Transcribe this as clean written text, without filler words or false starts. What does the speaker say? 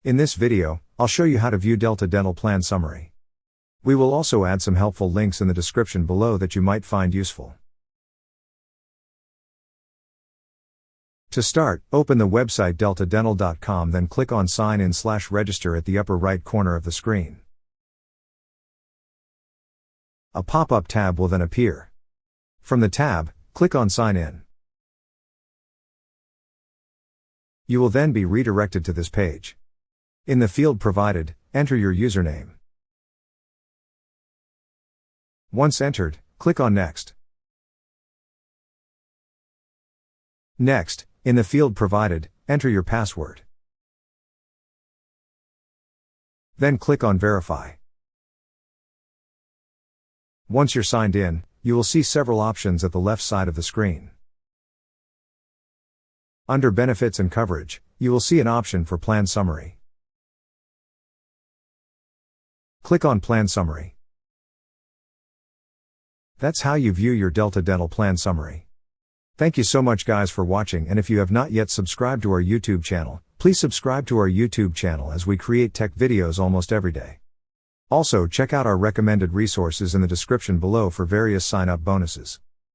In this video, I'll show you how to view Delta Dental Plan Summary. We will also add some helpful links in the description below that you might find useful. To start, open the website deltadental.com, then click on Sign In/Register at the upper right corner of the screen. A pop-up tab will then appear. From the tab, click on Sign In. You will then be redirected to this page. In the field provided, enter your username. Once entered, click on Next. Next, in the field provided, enter your password. Then click on Verify. Once you're signed in, you will see several options at the left side of the screen. Under Benefits and Coverage, you will see an option for Plan Summary. Click on Plan Summary. That's how you view your Delta Dental Plan Summary. Thank you so much guys for watching, and if you have not yet subscribed to our YouTube channel, please subscribe to our YouTube channel as we create tech videos almost every day. Also check out our recommended resources in the description below for various sign-up bonuses.